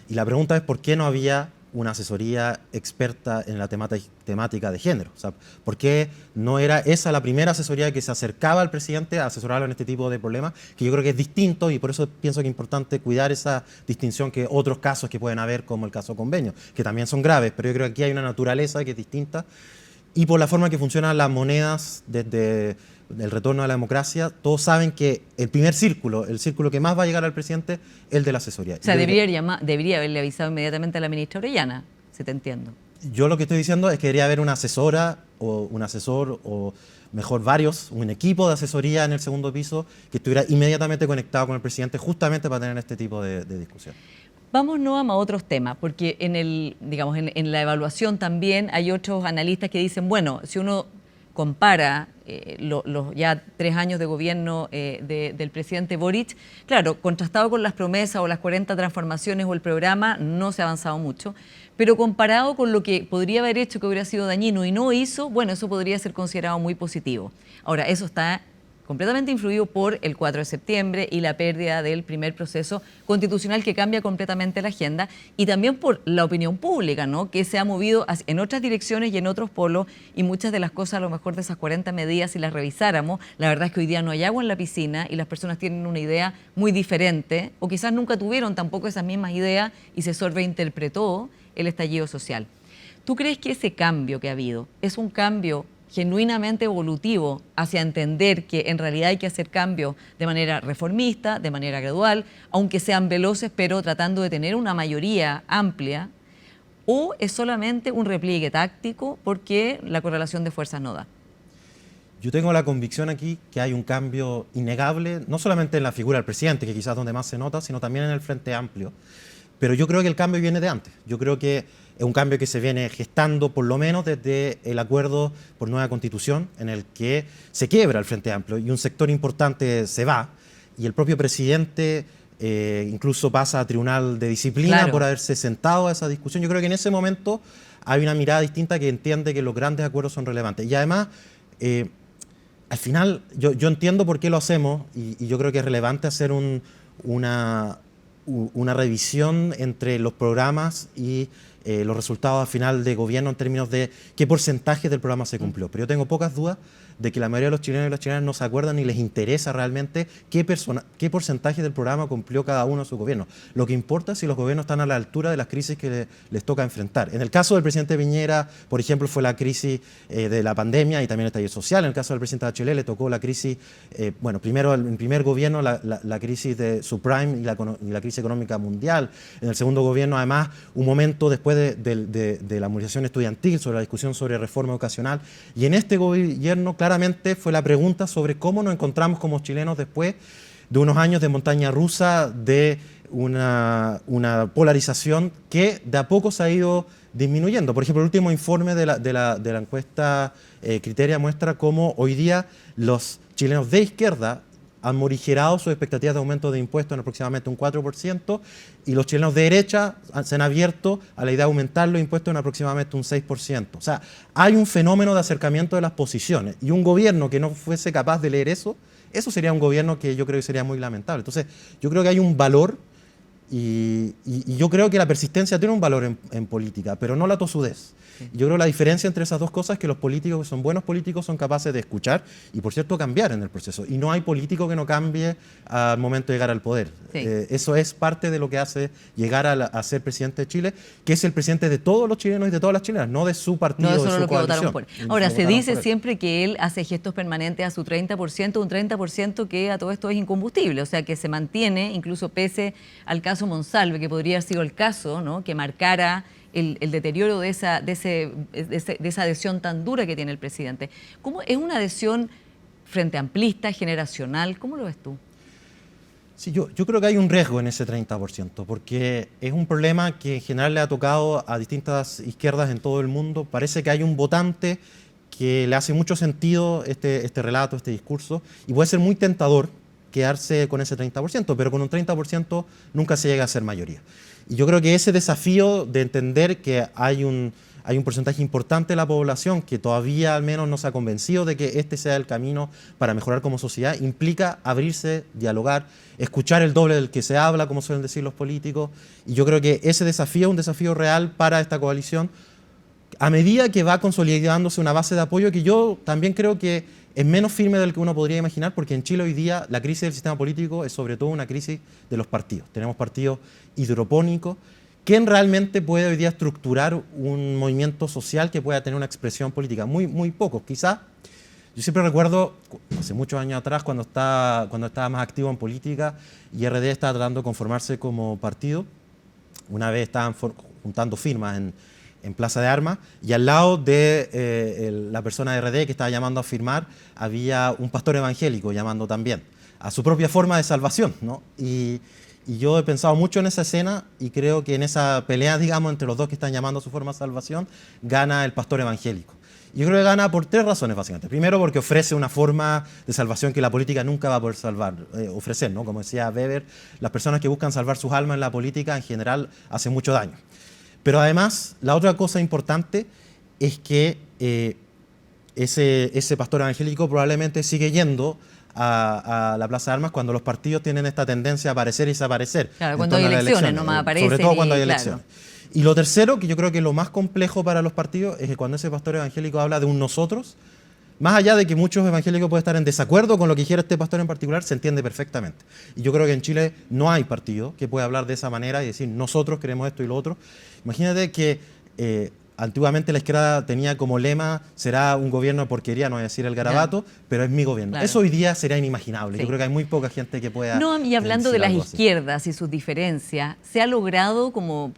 Y la pregunta es por qué no había una asesoría experta en la temática de género. O sea, ¿por qué no era esa la primera asesoría que se acercaba al presidente a asesorarlo en este tipo de problemas? Que yo creo que es distinto y por eso pienso que es importante cuidar esa distinción que otros casos que pueden haber, como el caso Convenio, que también son graves, pero yo creo que aquí hay una naturaleza que es distinta. Y por la forma que funcionan las monedas desde el retorno a la democracia, todos saben que el primer círculo, el círculo que más va a llegar al presidente, es el de la asesoría. O sea, debería haberle avisado inmediatamente a la ministra Orellana, si te entiendo. Yo lo que estoy diciendo es que debería haber una asesora o un asesor o mejor varios, un equipo de asesoría en el segundo piso que estuviera inmediatamente conectado con el presidente justamente para tener este tipo de discusión. Vamos, Noam, a otros temas, porque en la evaluación también hay otros analistas que dicen, bueno, si uno compara los ya 3 años de gobierno del presidente Boric, claro, contrastado con las promesas o las 40 transformaciones o el programa, no se ha avanzado mucho, pero comparado con lo que podría haber hecho que hubiera sido dañino y no hizo, bueno, eso podría ser considerado muy positivo. Ahora, eso está completamente influido por el 4 de septiembre y la pérdida del primer proceso constitucional que cambia completamente la agenda y también por la opinión pública, ¿no?, que se ha movido en otras direcciones y en otros polos y muchas de las cosas, a lo mejor de esas 40 medidas, si las revisáramos, la verdad es que hoy día no hay agua en la piscina y las personas tienen una idea muy diferente o quizás nunca tuvieron tampoco esas mismas ideas y se sobreinterpretó el estallido social. ¿Tú crees que ese cambio que ha habido es un cambio genuinamente evolutivo hacia entender que en realidad hay que hacer cambios de manera reformista, de manera gradual, aunque sean veloces, pero tratando de tener una mayoría amplia, o es solamente un repliegue táctico porque la correlación de fuerzas no da? Yo tengo la convicción aquí que hay un cambio innegable, no solamente en la figura del presidente, que quizás donde más se nota, sino también en el Frente Amplio. Pero yo creo que el cambio viene de antes. Yo creo que es un cambio que se viene gestando por lo menos desde el acuerdo por nueva constitución, en el que se quiebra el Frente Amplio y un sector importante se va, y el propio presidente incluso pasa a tribunal de disciplina, claro, por haberse sentado a esa discusión. Yo creo que en ese momento hay una mirada distinta que entiende que los grandes acuerdos son relevantes. Y además, al final, yo entiendo por qué lo hacemos y yo creo que es relevante hacer una revisión entre los programas y los resultados al final de gobierno en términos de qué porcentaje del programa se cumplió. Pero yo tengo pocas dudas de que la mayoría de los chilenos y las chilenas no se acuerdan ni les interesa realmente qué porcentaje del programa cumplió cada uno de sus gobiernos. Lo que importa es si los gobiernos están a la altura de las crisis que les toca enfrentar. En el caso del presidente Piñera, por ejemplo, fue la crisis de la pandemia y también el estallido social. En el caso del presidente Bachelet le tocó la crisis, primero en el primer gobierno la crisis de subprime y la crisis crisis económica mundial. En el segundo gobierno, además, un momento después de la movilización estudiantil, sobre la discusión sobre reforma educacional. Y en este gobierno, claramente, fue la pregunta sobre cómo nos encontramos como chilenos después de unos años de montaña rusa, de una polarización que de a poco se ha ido disminuyendo. Por ejemplo, el último informe de la encuesta Criteria muestra cómo hoy día los chilenos de izquierda han morigerado sus expectativas de aumento de impuestos en aproximadamente un 4%, y los chilenos de derecha se han abierto a la idea de aumentar los impuestos en aproximadamente un 6%. O sea, hay un fenómeno de acercamiento de las posiciones, y un gobierno que no fuese capaz de leer eso sería un gobierno que yo creo que sería muy lamentable. Entonces, yo creo que hay un valor, y yo creo que la persistencia tiene un valor en política, pero no la tosudez. Sí. Yo creo que la diferencia entre esas dos cosas es que los políticos que son buenos políticos son capaces de escuchar y, por cierto, cambiar en el proceso. Y no hay político que no cambie al momento de llegar al poder. Sí. Eso es parte de lo que hace llegar a ser presidente de Chile, que es el presidente de todos los chilenos y de todas las chilenas, no de su partido, no de su lo que coalición. Votaron por. Ahora, se dice siempre que él hace gestos permanentes a su 30%, un 30% que a todo esto es incombustible, o sea, que se mantiene, incluso pese al caso Monsalve, que podría haber sido el caso, ¿no?, que marcara el deterioro de esa adhesión tan dura que tiene el presidente. ¿Cómo es una adhesión frente amplista, generacional? ¿Cómo lo ves tú? Sí, yo creo que hay un riesgo en ese 30%, porque es un problema que en general le ha tocado a distintas izquierdas en todo el mundo. Parece que hay un votante que le hace mucho sentido este relato, este discurso, y puede ser muy tentador quedarse con ese 30%, pero con un 30% nunca se llega a ser mayoría. Y yo creo que ese desafío de entender que hay un porcentaje importante de la población que todavía al menos no se ha convencido de que este sea el camino para mejorar como sociedad, implica abrirse, dialogar, escuchar el doble del que se habla, como suelen decir los políticos. Y yo creo que ese desafío es un desafío real para esta coalición, a medida que va consolidándose una base de apoyo que yo también creo que es menos firme del que uno podría imaginar, porque en Chile hoy día la crisis del sistema político es sobre todo una crisis de los partidos. Tenemos partidos hidropónicos. ¿Quién realmente puede hoy día estructurar un movimiento social que pueda tener una expresión política? Muy, muy pocos. Quizás, yo siempre recuerdo, hace muchos años atrás, cuando estaba más activo en política y RD estaba tratando de conformarse como partido, una vez estaban juntando firmas en Plaza de Armas, y al lado de la persona de RD que estaba llamando a firmar, había un pastor evangélico llamando también a su propia forma de salvación, ¿no? Y yo he pensado mucho en esa escena, y creo que en esa pelea, digamos, entre los dos que están llamando a su forma de salvación, gana el pastor evangélico. Yo creo que gana por tres razones, básicamente. Primero, porque ofrece una forma de salvación que la política nunca va a poder ofrecer, ¿no? Como decía Weber, las personas que buscan salvar sus almas en la política en general hacen mucho daño. Pero además, la otra cosa importante es que ese pastor evangélico probablemente sigue yendo a la Plaza de Armas cuando los partidos tienen esta tendencia a aparecer y desaparecer. Claro, cuando hay elecciones, nomás aparecen. Sobre todo cuando hay elecciones. Y lo tercero, que yo creo que lo más complejo para los partidos, es que cuando ese pastor evangélico habla de un nosotros, más allá de que muchos evangélicos pueden estar en desacuerdo con lo que dijera este pastor en particular, se entiende perfectamente. Y yo creo que en Chile no hay partido que pueda hablar de esa manera y decir nosotros queremos esto y lo otro. Imagínate que antiguamente la izquierda tenía como lema, será un gobierno de porquería, no voy a decir el garabato, pero es mi gobierno. Claro. Eso hoy día sería inimaginable. Sí. Yo creo que hay muy poca gente que pueda... No, y hablando de las izquierdas y sus diferencias, se ha logrado, como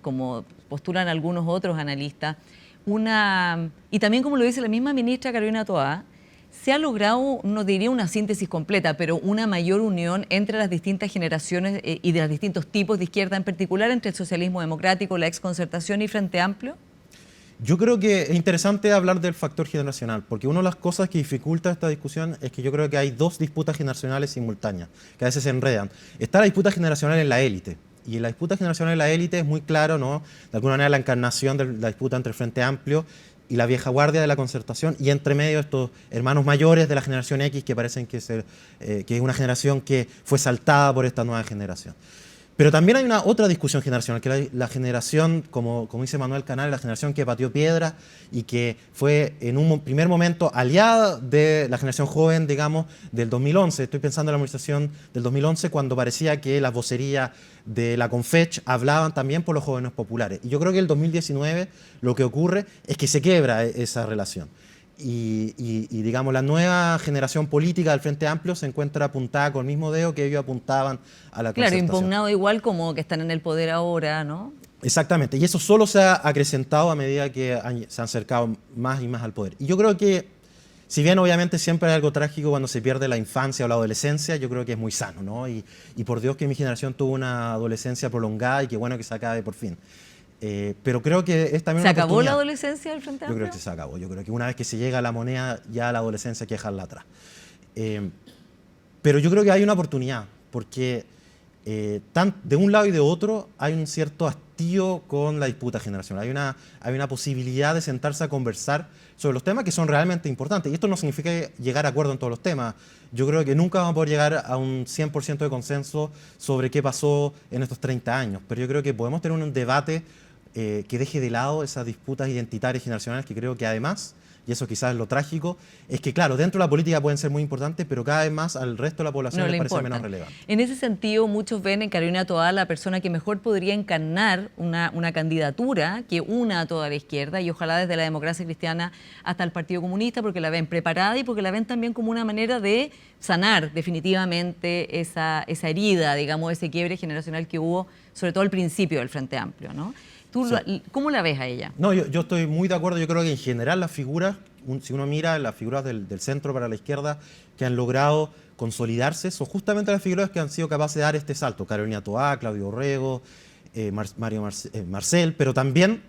postulan algunos otros analistas, y también como lo dice la misma ministra Carolina Toá, se ha logrado, no diría una síntesis completa, pero una mayor unión entre las distintas generaciones y de los distintos tipos de izquierda, en particular entre el socialismo democrático, la exconcertación y Frente Amplio. Yo creo que es interesante hablar del factor generacional, porque una de las cosas que dificulta esta discusión es que yo creo que hay dos disputas generacionales simultáneas, que a veces se enredan. Está la disputa generacional en la élite, y en la disputa generacional en la élite es muy claro, ¿no?, de alguna manera la encarnación de la disputa entre el Frente Amplio y la vieja guardia de la concertación, y entre medio estos hermanos mayores de la generación X que parecen que es una generación que fue saltada por esta nueva generación. Pero también hay una otra discusión generacional, que es la generación, como dice Manuel Canal, la generación que pateó piedra y que fue en un primer momento aliada de la generación joven, digamos, del 2011. Estoy pensando en la movilización del 2011, cuando parecía que las vocerías de la Confech hablaban también por los jóvenes populares. Y yo creo que en el 2019 lo que ocurre es que se quiebra esa relación. digamos, la nueva generación política del Frente Amplio se encuentra apuntada con el mismo dedo que ellos apuntaban a la Claro, concertación. impugnado igual como que están en el poder ahora, ¿no? Exactamente, y eso solo se ha acrecentado a medida que se han acercado más y más al poder. Y yo creo que, si bien obviamente siempre hay algo trágico cuando se pierde la infancia o la adolescencia, yo creo que es muy sano, ¿no? Y por Dios que mi generación tuvo una adolescencia prolongada y qué bueno que se acabe por fin. Pero creo que es también ¿Se una acabó la oportunidad. adolescencia del Frente Yo Amplio? creo que se acabó. Yo creo que una vez que se llega a la moneda, ya la adolescencia hay que dejarla atrás. Pero yo creo que hay una oportunidad, porque de un lado y de otro hay un cierto hastío con la disputa generacional. Hay una posibilidad de sentarse a conversar sobre los temas que son realmente importantes. Y esto no significa llegar a acuerdo en todos los temas. Yo creo que nunca vamos a poder llegar a un 100% de consenso sobre qué pasó en estos 30 años. Pero yo creo que podemos tener un debate que deje de lado esas disputas identitarias y generacionales que creo que además, y eso quizás es lo trágico, es que claro, dentro de la política pueden ser muy importantes, pero cada vez más al resto de la población No le le parece importan. menos relevante. En ese sentido, muchos ven en Carolina Toá la persona que mejor podría encarnar una candidatura que una a toda la izquierda y ojalá desde la democracia cristiana hasta el Partido Comunista, porque la ven preparada y porque la ven también como una manera de sanar definitivamente esa herida, digamos, ese quiebre generacional que hubo, sobre todo al principio del Frente Amplio, ¿no? ¿Tú Sí. cómo la ves a ella? No, yo estoy muy de acuerdo. Yo creo que en general las figuras, si uno mira las figuras del centro para la izquierda que han logrado consolidarse, son justamente las figuras que han sido capaces de dar este salto. Carolina Toá, Claudio Orrego, Marcel, pero también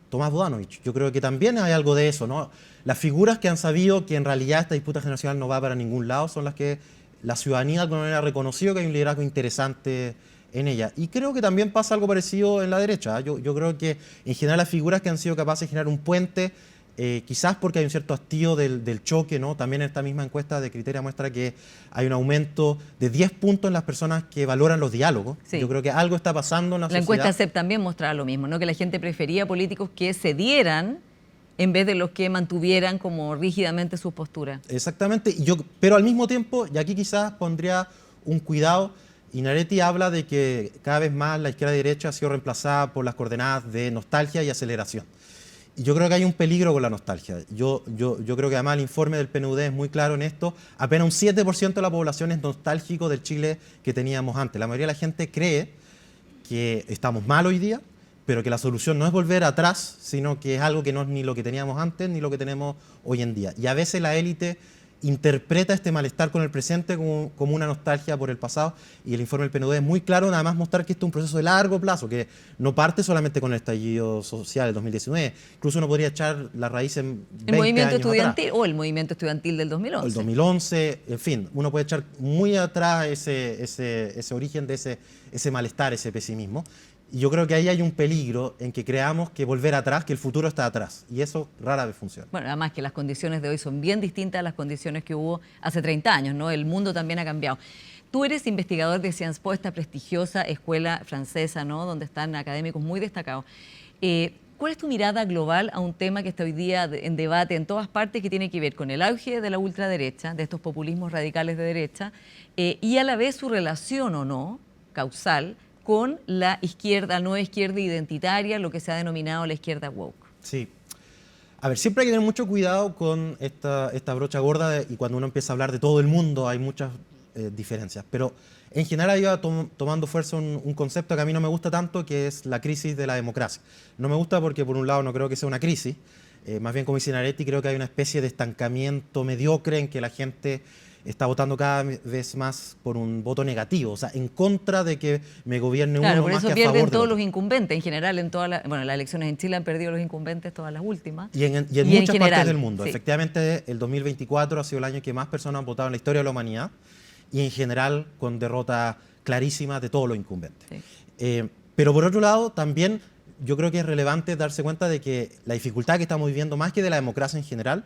Tomás Bodanovich. Yo creo que también hay algo de eso, ¿no? Las figuras que han sabido que en realidad esta disputa generacional no va para ningún lado son las que la ciudadanía de alguna manera ha reconocido que hay un liderazgo interesante en ella. Y creo que también pasa algo parecido en la derecha. Yo creo que en general las figuras que han sido capaces de generar un puente, quizás porque hay un cierto hastío del choque, ¿no? También esta misma encuesta de Criteria muestra que hay un aumento de 10 puntos en las personas que valoran los diálogos. Sí. Yo creo que algo está pasando en la La sociedad. encuesta CEP también mostraba lo mismo, ¿no? Que la gente prefería políticos que cedieran en vez de los que mantuvieran como rígidamente sus posturas. Exactamente, pero al mismo tiempo, y aquí quizás pondría un cuidado, Inaretti habla de que cada vez más la izquierda y derecha ha sido reemplazada por las coordenadas de nostalgia y aceleración. Y yo creo que hay un peligro con la nostalgia. Yo creo que además el informe del PNUD es muy claro en esto. Apenas un 7% de la población es nostálgico del Chile que teníamos antes. La mayoría de la gente cree que estamos mal hoy día, pero que la solución no es volver atrás, sino que es algo que no es ni lo que teníamos antes ni lo que tenemos hoy en día. Y a veces la élite interpreta este malestar con el presente como una nostalgia por el pasado, y el informe del PNUD es muy claro, nada más mostrar que esto es un proceso de largo plazo, que no parte solamente con el estallido social del 2019, incluso uno podría echar la raíz en 20 El movimiento años estudiantil atrás. o el movimiento estudiantil del 2011. El 2011, en fin, uno puede echar muy atrás ese origen de ese malestar, ese pesimismo. Y yo creo que ahí hay un peligro en que creamos que volver atrás, que el futuro está atrás. Y eso rara vez funciona. Bueno, además que las condiciones de hoy son bien distintas a las condiciones que hubo hace 30 años, ¿no? El mundo también ha cambiado. Tú eres investigador de Sciences Po, esta prestigiosa escuela francesa, ¿no? Donde están académicos muy destacados. ¿Cuál es tu mirada global a un tema que está hoy día en debate en todas partes, que tiene que ver con el auge de la ultraderecha, de estos populismos radicales de derecha, y a la vez su relación o no, causal, con la izquierda, la nueva izquierda identitaria, lo que se ha denominado la izquierda woke? Sí. A ver, siempre hay que tener mucho cuidado con esta brocha gorda y cuando uno empieza a hablar de todo el mundo hay muchas diferencias. Pero en general ha ido tomando fuerza un concepto que a mí no me gusta tanto, que es la crisis de la democracia. No me gusta porque por un lado no creo que sea una crisis, más bien como dice Inaretti, creo que hay una especie de estancamiento mediocre en que la gente está votando cada vez más por un voto negativo, o sea, en contra de que me gobierne Claro, uno por más eso que a favor pierden de todos otro. los incumbentes en general, en todas las elecciones en Chile han perdido los incumbentes todas las últimas. Y en Y en muchas general, partes del mundo. sí. Efectivamente, el 2024 ha sido el año que más personas han votado en la historia de la humanidad y en general con derrotas clarísimas de todos los incumbentes. Sí. Pero por otro lado, también yo creo que es relevante darse cuenta de que la dificultad que estamos viviendo, más que de la democracia en general,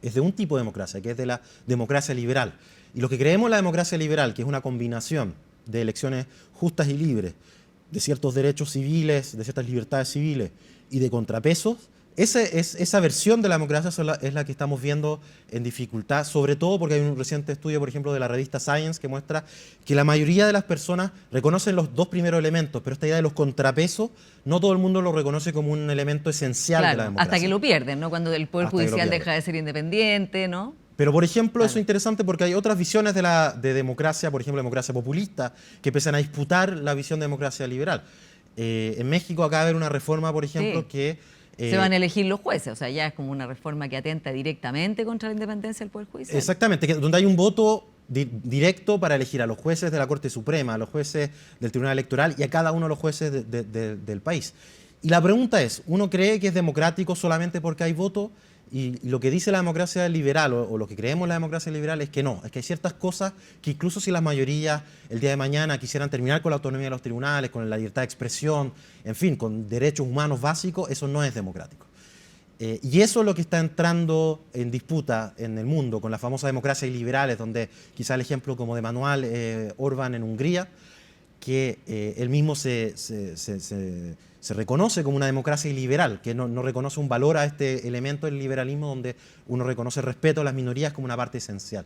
es de un tipo de democracia, que es de la democracia liberal. Y lo que creemos en la democracia liberal, que es una combinación de elecciones justas y libres, de ciertos derechos civiles, de ciertas libertades civiles y de contrapesos, Esa versión de la democracia es la que estamos viendo en dificultad, sobre todo porque hay un reciente estudio, por ejemplo, de la revista Science que muestra que la mayoría de las personas reconocen los dos primeros elementos, pero esta idea de los contrapesos, no todo el mundo lo reconoce como un elemento esencial de la Claro, democracia. hasta que lo pierden, ¿no? Cuando el Poder Hasta que lo Judicial pierden. deja de ser independiente, ¿no? Pero, por ejemplo, Claro. eso es interesante porque hay otras visiones de democracia, por ejemplo, democracia populista, que empiezan a disputar la visión de democracia liberal. En México acaba de haber una reforma, por ejemplo, Sí. que... Se van a elegir los jueces, o sea, ya es como una reforma que atenta directamente contra la independencia del Poder Judicial. Exactamente, donde hay un voto directo para elegir a los jueces de la Corte Suprema, a los jueces del Tribunal Electoral y a cada uno de los jueces del país. Y la pregunta es, ¿uno cree que es democrático solamente porque hay voto? Y lo que dice la democracia liberal, o lo que creemos en la democracia liberal, es que no, es que hay ciertas cosas que incluso si las mayorías el día de mañana quisieran terminar con la autonomía de los tribunales, con la libertad de expresión, en fin, con derechos humanos básicos, eso no es democrático. Y eso es lo que está entrando en disputa en el mundo con las famosas democracias liberales, donde quizá el ejemplo como de Manuel Orbán en Hungría, que él mismo se reconoce como una democracia liberal, que no reconoce un valor a este elemento del liberalismo donde uno reconoce el respeto a las minorías como una parte esencial.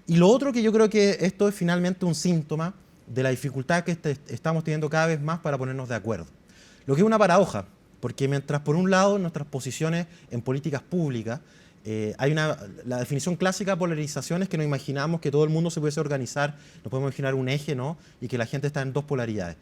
Y lo otro que yo creo que esto es finalmente un síntoma de la dificultad que estamos teniendo cada vez más para ponernos de acuerdo. Lo que es una paradoja, porque mientras por un lado nuestras posiciones en políticas públicas, la definición clásica de polarización es que nos imaginamos que todo el mundo se pudiese organizar, nos podemos imaginar un eje, ¿no? Y que la gente está en dos polaridades.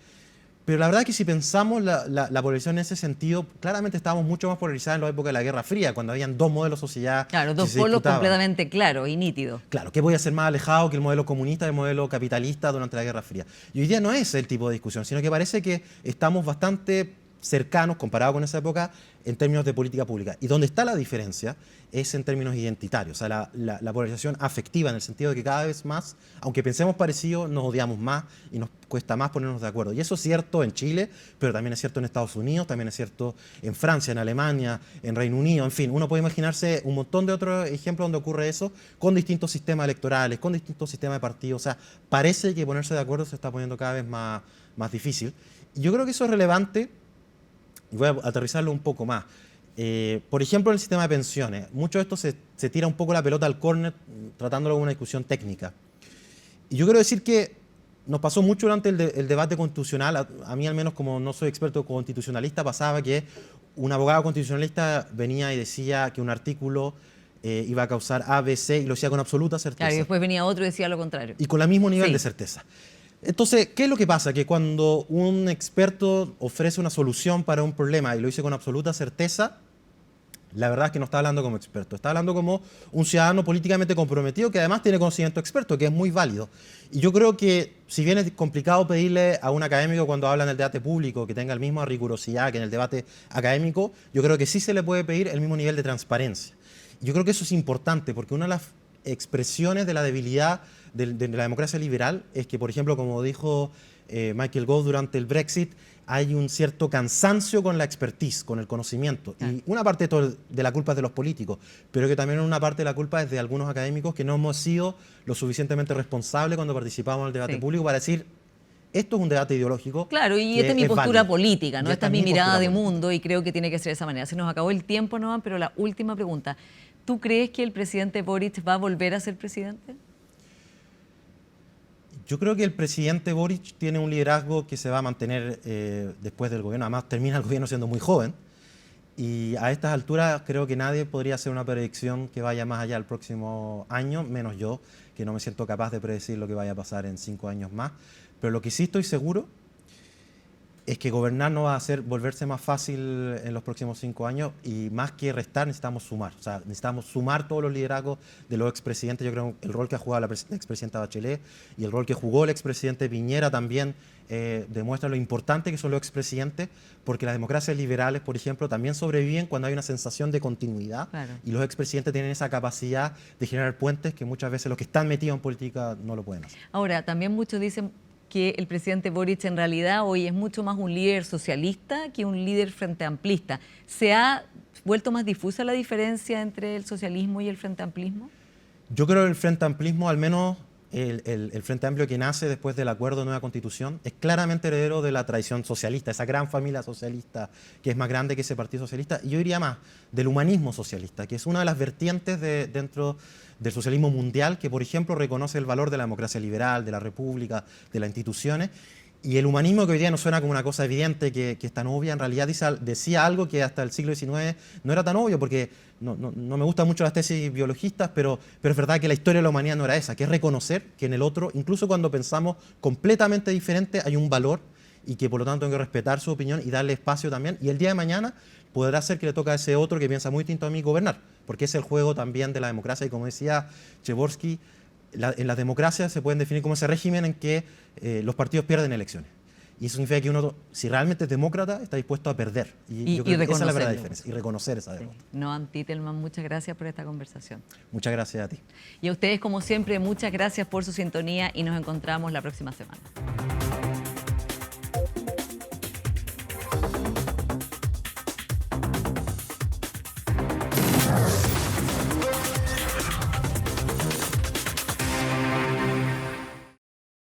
Pero la verdad es que si pensamos la polarización en ese sentido, claramente estábamos mucho más polarizados en la época de la Guerra Fría, cuando habían dos modelos de sociedad. Claro, que dos se polos disputaban. completamente claros y nítidos. Claro, ¿qué podía ser más alejado que el modelo comunista del modelo capitalista durante la Guerra Fría? Y hoy día no es el tipo de discusión, sino que parece que estamos bastante cercanos, comparado con esa época, en términos de política pública. Y donde está la diferencia es en términos identitarios, o sea, la polarización afectiva, en el sentido de que cada vez más, aunque pensemos parecido, nos odiamos más y nos cuesta más ponernos de acuerdo. Y eso es cierto en Chile, pero también es cierto en Estados Unidos, también es cierto en Francia, en Alemania, en Reino Unido, en fin, uno puede imaginarse un montón de otros ejemplos donde ocurre eso, con distintos sistemas electorales, con distintos sistemas de partidos. O sea, parece que ponerse de acuerdo se está poniendo cada vez más difícil. Y yo creo que eso es relevante. Voy a aterrizarlo un poco más. Por ejemplo, en el sistema de pensiones, mucho de esto se tira un poco la pelota al córner tratándolo como una discusión técnica. Y yo quiero decir que nos pasó mucho durante el debate constitucional, a mí al menos como no soy experto constitucionalista, pasaba que un abogado constitucionalista venía y decía que un artículo iba a causar A, B, C y lo decía con absoluta certeza. Claro, y después venía otro y decía lo contrario. Y con el mismo nivel Sí. de certeza. Entonces, ¿qué es lo que pasa? Que cuando un experto ofrece una solución para un problema y lo dice con absoluta certeza, la verdad es que no está hablando como experto, está hablando como un ciudadano políticamente comprometido que además tiene conocimiento experto, que es muy válido. Y yo creo que, si bien es complicado pedirle a un académico cuando habla en el debate público que tenga la misma rigurosidad que en el debate académico, yo creo que sí se le puede pedir el mismo nivel de transparencia. Yo creo que eso es importante porque una de las expresiones de la debilidad de la democracia liberal es que, por ejemplo, como dijo Michael Gove durante el Brexit, hay un cierto cansancio con la expertise, con el conocimiento. Y una parte de la culpa es de los políticos, pero que también una parte de la culpa es de algunos académicos que no hemos sido lo suficientemente responsables cuando participamos en el debate Sí. público para decir, esto es un debate ideológico. Claro, y que esta es mi es postura válido. política, ¿no? Y Esta es mi mirada postura de política. mundo y creo que tiene que ser de esa manera. Se nos acabó el tiempo, Noam, pero la última pregunta. ¿Tú crees que el presidente Boric va a volver a ser presidente? Yo creo que el presidente Boric tiene un liderazgo que se va a mantener después del gobierno. Además, termina el gobierno siendo muy joven. Y a estas alturas creo que nadie podría hacer una predicción que vaya más allá del próximo año, menos yo, que no me siento capaz de predecir lo que vaya a pasar en 5 años más. Pero lo que sí estoy seguro es que gobernar no va a volverse más fácil en los próximos 5 años y más que restar necesitamos sumar. O sea, necesitamos sumar todos los liderazgos de los expresidentes. Yo creo que el rol que ha jugado la expresidenta Bachelet y el rol que jugó el expresidente Piñera también demuestra lo importante que son los expresidentes, porque las democracias liberales, por ejemplo, también sobreviven cuando hay una sensación de continuidad. Claro. Y los expresidentes tienen esa capacidad de generar puentes que muchas veces los que están metidos en política no lo pueden hacer. Ahora, también muchos dicen que el presidente Boric en realidad hoy es mucho más un líder socialista que un líder frente amplista. ¿Se ha vuelto más difusa la diferencia entre el socialismo y el frente amplismo? Yo creo que el frente amplismo, al menos el Frente Amplio, que nace después del acuerdo de nueva constitución, es claramente heredero de la tradición socialista, esa gran familia socialista que es más grande que ese Partido Socialista, y yo diría más, del humanismo socialista, que es una de las vertientes dentro del socialismo mundial, que por ejemplo reconoce el valor de la democracia liberal, de la república, de las instituciones. Y el humanismo, que hoy día nos suena como una cosa evidente, que es tan obvia, en realidad decía algo que hasta el siglo XIX no era tan obvio, porque no me gustan mucho las tesis biologistas, pero es verdad que la historia de la humanidad no era esa, que es reconocer que en el otro, incluso cuando pensamos completamente diferente, hay un valor y que por lo tanto tengo que respetar su opinión y darle espacio también. Y el día de mañana podrá ser que le toca a ese otro que piensa muy distinto a mí gobernar, porque es el juego también de la democracia. Y como decía Przeworski, en las democracias se pueden definir como ese régimen en que los partidos pierden elecciones. Y eso significa que uno, si realmente es demócrata, está dispuesto a perder. Y yo creo que esa es la verdadera diferencia. Y reconocer esa derrota. Noam Titelman, muchas gracias por esta conversación. Muchas gracias a ti. Y a ustedes, como siempre, muchas gracias por su sintonía y nos encontramos la próxima semana.